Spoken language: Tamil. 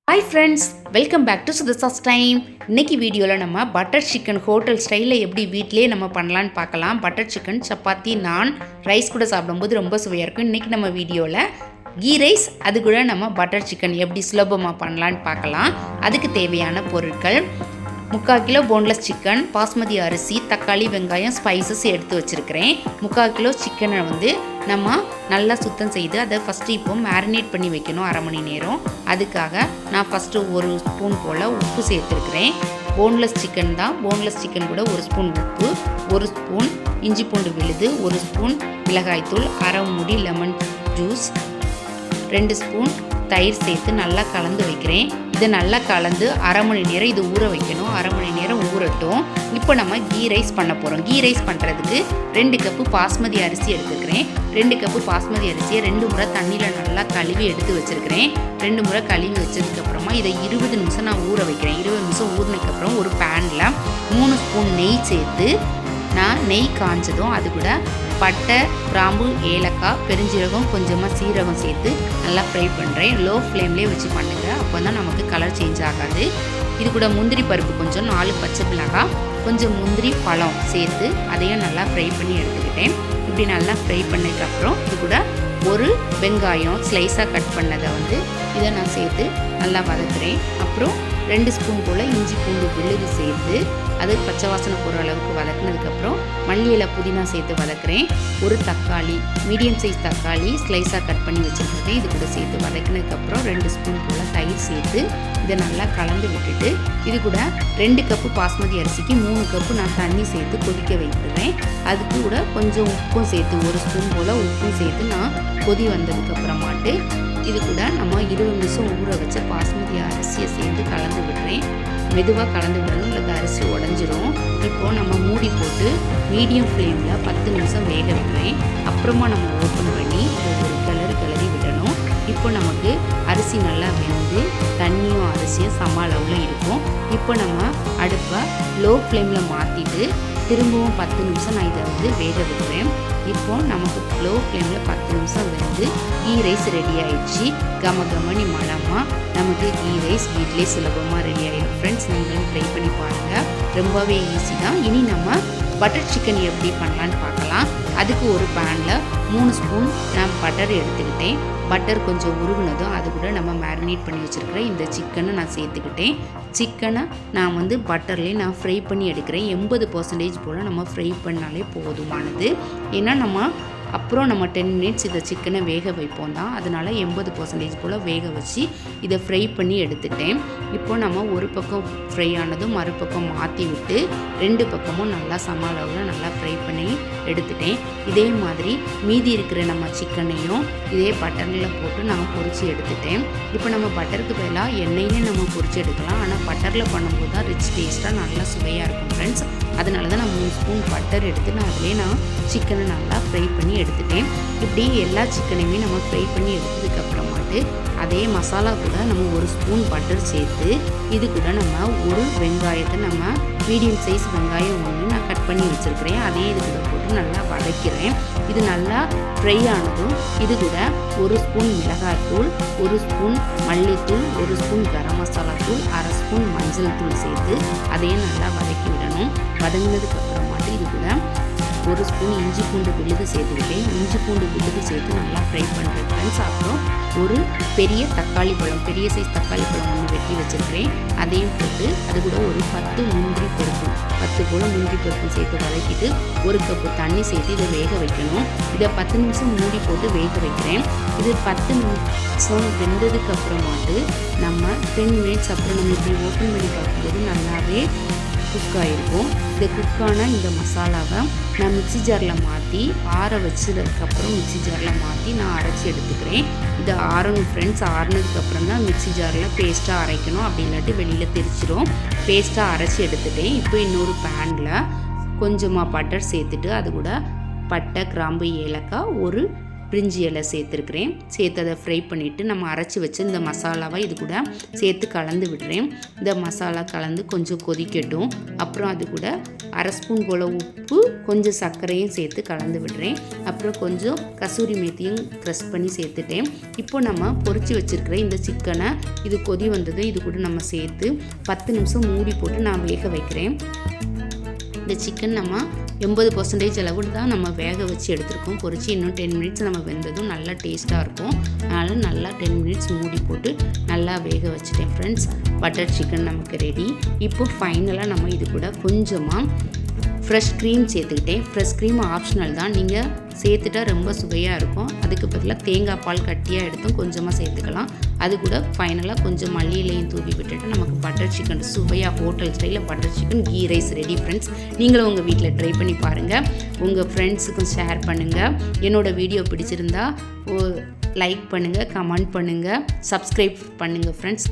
Hi friends, welcome back to Sudasa's Time. இன்னைக்கு வீடியோவில் நம்ம பட்டர் சிக்கன் ஹோட்டல் ஸ்டைலில் எப்படி வீட்டிலே நம்ம பண்ணலான்னு பார்க்கலாம். பட்டர் சிக்கன் சப்பாத்தி நான் ரைஸ் கூட சாப்பிடும்போது ரொம்ப சுவையாக இருக்கும். இன்றைக்கி நம்ம வீடியோவில் கீ ரைஸ் அது கூட நம்ம பட்டர் சிக்கன் எப்படி சுலபமாக பண்ணலான்னு பார்க்கலாம். அதுக்கு தேவையான பொருட்கள் 3/4 கிலோ போன்லெஸ் சிக்கன், பாஸ்மதி அரிசி, தக்காளி, வெங்காயம், ஸ்பைசஸ் எடுத்து வச்சுருக்கிறேன். 3/4 கிலோ சிக்கனை நம்ம நல்லா சுத்தம் செய்து அதை ஃபஸ்ட்டு இப்போ மேரினேட் பண்ணி வைக்கணும் 1/2 மணி நேரம். அதுக்காக நான் ஃபஸ்ட்டு 1 ஸ்பூன் போல் உப்பு சேர்த்துருக்கிறேன். போன்லெஸ் சிக்கன் தான், போன்லெஸ் சிக்கன் கூட 1 ஸ்பூன் உப்பு, 1 ஸ்பூன் இஞ்சி பூண்டு விழுது, 1 ஸ்பூன் மிளகாய்த்தூள், 1/2 மூடி லெமன் ஜூஸ், 2 ஸ்பூன் தயிர் சேர்த்து நல்லா கலந்து வைக்கிறேன். இதை நல்லா கலந்து 1/2 மணி நேரம் இது ஊற வைக்கணும். 1/2 மணி நேரம் ஊறட்டும். இப்போ நம்ம கீ ரைஸ் பண்ண போகிறோம். கீ ரைஸ் பண்ணுறதுக்கு 2 கப்பு பாஸ்மதி அரிசி எடுத்துக்கிறேன். 2 கப்பு பாஸ்மதி அரிசியை 2 முறை தண்ணியில் நல்லா கழுவி எடுத்து வச்சுருக்கிறேன். 2 முறை கழுவி வச்சதுக்கப்புறமா இதை 20 நிமிஷம் நான் ஊற வைக்கிறேன். 20 நிமிஷம் ஊறினதுக்கப்புறம் ஒரு பேனில் 3 ஸ்பூன் நெய் சேர்த்து நான் நெய் காய்ச்சதும் அது கூட பட்டை, கிராம்பு, ஏலக்காய், பெருஞ்சீரகம், கொஞ்சமாக சீரகம் சேர்த்து நல்லா ஃப்ரை பண்ணுறேன். லோ ஃப்ளேம்லேயே வச்சு பண்ணுங்கள், அப்போ தான் நமக்கு கலர் சேஞ்ச் ஆகாது. இது கூட முந்திரி பருப்பு கொஞ்சம், 4 பச்சை மிளகாய், கொஞ்சம் முந்திரி பழம் சேர்த்து அதையும் நல்லா ஃப்ரை பண்ணி எடுத்துக்கிட்டேன். இப்படி நல்லா ஃப்ரை பண்ணதுக்கப்புறம் இது கூட ஒரு வெங்காயம் ஸ்லைஸாக கட் பண்ணதை இதை நான் சேர்த்து நல்லா வதக்குறேன். அப்புறம் 2 ஸ்பூன் போல் இஞ்சி பூண்டு விழுது சேர்த்து அது பச்சை வாசனை போகிற அளவுக்கு வதக்குனதுக்கப்புறம் மல்லி இலை, புதினா சேர்த்து வதக்குறேன். ஒரு தக்காளி, மீடியம் சைஸ் தக்காளி ஸ்லைஸாக கட் பண்ணி வச்சுருக்கேன். இது கூட சேர்த்து வதக்குனதுக்கப்புறம் 2 ஸ்பூன் போல் தயிர் சேர்த்து இதை நல்லா கலந்து விட்டுட்டு இது கூட 2 கப்பு பாஸ்மதி அரிசிக்கு 3 கப்பு நான் தண்ணி சேர்த்து கொதிக்க வைக்கிறேன். அதுக்கு கூட கொஞ்சம் உப்பும் சேர்த்து 1 ஸ்பூன் போல் உப்பும் சேர்த்து நான் கொதி வந்ததுக்கப்புறமாட்டு இது கூட நம்ம 20 நிமிஷம் ஊற வச்ச பாஸ்மதி அரிசியை சேர்த்து கலந்து விடுறேன். மெதுவாக கலந்து விடணும், இல்லை அரிசி உடஞ்சிரும். இப்போது நம்ம மூடி போட்டு மீடியம் ஃப்ளேமில் 10 நிமிஷம் வேக வைக்கிறேன். அப்புறமா நம்ம ஓப்பன் பண்ணி இதை ஒரு கிளறி விடணும். இப்போ நமக்கு அரிசி நல்லா வெந்து தண்ணியும் அரிசியும் சம அளவில் இருக்கும். இப்போ நம்ம அடுப்பை லோ ஃப்ளேமில் மாற்றிட்டு திரும்பவும் 10 நிமிஷம் நான் இதை வேக வைக்கிறேன். இப்போ நமக்கு லோ ஃப்ளேமில் 10 நிமிஷம் வெந்து கீ ரைஸ் ரெடி ஆயிடுச்சு. கமகமனி மணமாக நமக்கு கீ ரைஸ் வீட்டிலே சுலபமாக ரெடி ஆகிடும். ஃப்ரெண்ட்ஸ், நீங்களும் ட்ரை பண்ணி பாருங்கள், ரொம்பவே ஈஸி தான். இனி நம்ம பட்டர் சிக்கன் எப்படி பண்ணலான்னு பார்க்கலாம். அதுக்கு ஒரு பேனில் 3 ஸ்பூன் நான் பட்டர் எடுத்துக்கிட்டேன். பட்டர் கொஞ்சம் உருகுனதும் அது கூட நம்ம மேரினேட் பண்ணி வச்சுருக்கிறேன் இந்த சிக்கனை நான் சேர்த்துக்கிட்டேன். சிக்கனை நான் பட்டர்லேயே நான் ஃப்ரை பண்ணி எடுக்கிறேன். 80% போல் நம்ம ஃப்ரை பண்ணாலே போதுமானது. ஏன்னா நம்ம அப்புறம் நம்ம 10 மினிட்ஸ் இதை சிக்கனை வேக வைப்போம் தான், அதனால் 80% போல் வேக வச்சு இதை ஃப்ரை பண்ணி எடுத்துட்டேன். இப்போ நம்ம ஒரு பக்கம் ஃப்ரை ஆனதும் மறுபக்கம் மாற்றி விட்டு 2 பக்கமும் நல்லா சம அளவில் நல்லா ஃப்ரை பண்ணி எடுத்துட்டேன். இதே மாதிரி மீதி இருக்கிற நம்ம சிக்கனையும் இதே பட்டரில் போட்டு நான் பொரித்து எடுத்துட்டேன். இப்போ நம்ம பட்டருக்கு பதிலாக எண்ணெயிலே நம்ம பொரித்து எடுக்கலாம், ஆனால் பட்டரில் பண்ணும்போது தான் ரிச் டேஸ்ட்டாக நல்லா சுவையாக இருக்கும் ஃப்ரெண்ட்ஸ். அதனால தான் நான் 3 ஸ்பூன் பட்டர் எடுத்து நான் அதிலே நான் சிக்கனை நல்லா ஃப்ரை பண்ணி எடுத்துட்டேன். இப்படி எல்லா சிக்கனையுமே நம்ம ஃப்ரை பண்ணி எடுத்ததுக்கப்புறமாட்டு அதே மசாலா கூட நம்ம 1 ஸ்பூன் பட்டர் சேர்த்து இது கூட நம்ம ஒரு வெங்காயத்தை நம்ம மீடியம் சைஸ் வெங்காயம் நான் கட் பண்ணி வச்சுருக்கிறேன். அதே இது கூட போட்டு நல்லா வதக்கிறேன். இது நல்லா ஃப்ரை ஆனதும் இது கூட 1 ஸ்பூன் மிளகாய்த்தூள், 1 ஸ்பூன் மல்லித்தூள், 1 ஸ்பூன் கரம் மசாலா தூள், 1/2 ஸ்பூன் மஞ்சள் தூள் சேர்த்து அதையும் நல்லா வதக்கி விடணும். வதங்கினதுக்கப்புறமாட்டு இது கூட 1 ஸ்பூன் இஞ்சி பூண்டு விழுது சேர்த்துக்கிட்டேன். இஞ்சி பூண்டு விழுது சேர்த்து நல்லா ஃப்ரை பண்ணுறேன் ஃப்ரெண்ட்ஸ். அப்புறம் ஒரு பெரிய தக்காளி பழம், பெரிய சைஸ் தக்காளி பழம் வெட்டி வச்சுருக்கிறேன். அதையும் போட்டு அது கூட ஒரு 10 முந்திரி பருப்பு, 10 போல் முந்திரி பருப்பு சேர்த்து வதக்கிட்டு 1 கப்பு தண்ணி சேர்த்து இதை வேக வைக்கணும். இதை 10 நிமிஷம் மூடி போட்டு வேக வைக்கிறேன். இது 10 நிமிஷம் வெந்ததுக்கு அப்புறமாட்டு நம்ம 10 மினிட்ஸ் அப்புறம் நம்ம இப்படி ஓப்பன் பண்ணி பார்க்கும்போது நல்லாவே குக் ஆகிருக்கும். இந்த குக்கான இந்த மசாலாவை நான் மிக்ஸி ஜாரில் மாற்றி ஆற வச்சதுக்கப்புறம் மிக்ஸி ஜாரில் மாற்றி நான் அரைச்சி எடுத்துக்கிறேன். இதை ஆறணும் ஃப்ரெண்ட்ஸ். ஆறினதுக்கப்புறம் தான் மிக்ஸி ஜாரில் பேஸ்ட்டாக அரைக்கணும், அப்படி இல்லாட்டி வெளியில் தெரிச்சிடும். பேஸ்ட்டாக அரைச்சி எடுத்துட்டேன். இப்போ இன்னொரு பேனில் கொஞ்சமாக பட்டர் சேர்த்துட்டு அது கூட பட்டை, கிராம்பு, ஏலக்காய், ஒரு பிரிஞ்சி இலை சேர்த்துருக்குறேன். சேர்த்து அதை ஃப்ரை பண்ணிவிட்டு நம்ம அரைச்சி வச்சு இந்த மசாலாவை இது கூட சேர்த்து கலந்து விடுறேன். இந்த மசாலா கலந்து கொஞ்சம் கொதிக்கட்டும். அப்புறம் அது கூட அரை ஸ்பூன் போல் உப்பு, கொஞ்சம் சர்க்கரையும் சேர்த்து கலந்து விடுறேன். அப்புறம் கொஞ்சம் கசூரி மேத்தியும் க்ரஷ் பண்ணி சேர்த்துட்டேன். இப்போ நம்ம பொரிச்சு வச்சுருக்கிற இந்த சிக்கனை இது கொதி வந்தது இது கூட நம்ம சேர்த்து 10 நிமிஷம் மூடி போட்டு நான் வேக வைக்கிறேன். இந்த சிக்கன் நம்ம 80% அளவு தான் நம்ம வேக வச்சு எடுத்துருக்கோம். பொரிச்சு இன்னும் 10 மினிட்ஸ் நம்ம வெந்ததும் நல்லா டேஸ்ட்டாக இருக்கும். அதனால் நல்லா 10 மினிட்ஸ் மூடி போட்டு நல்லா வேக வச்சுட்டேன் ஃப்ரெண்ட்ஸ். பட்டர் சிக்கன் நமக்கு ரெடி. இப்போ ஃபைனலாக நம்ம இது கூட கொஞ்சமாக ஃப்ரெஷ் க்ரீம் சேர்த்துக்கிட்டேன். ஃப்ரெஷ் க்ரீம் ஆப்ஷனல் தான், நீங்கள் சேர்த்துட்டா ரொம்ப சுவையாக இருக்கும். அதுக்கு பதிலாக தேங்காய் பால் கட்டியாக எடுத்தும் கொஞ்சமாக சேர்த்துக்கலாம். அது கூட ஃபைனலாக கொஞ்சம் மல்லி இலையும் தூவி விட்டுட்டு நமக்கு பட்டர் சிக்கன் சுவையாக ஹோட்டல் ஸ்டைலில் butter chicken ghee rice ready friends. நீங்களும் உங்கள் வீட்டில் ட்ரை பண்ணி பாருங்கள். உங்கள் ஃப்ரெண்ட்ஸுக்கும் ஷேர் பண்ணுங்கள். என்னோடய வீடியோ பிடிச்சிருந்தா லைக் பண்ணுங்கள், கமெண்ட் பண்ணுங்கள், சப்ஸ்கிரைப் பண்ணுங்கள் ஃப்ரெண்ட்ஸ்.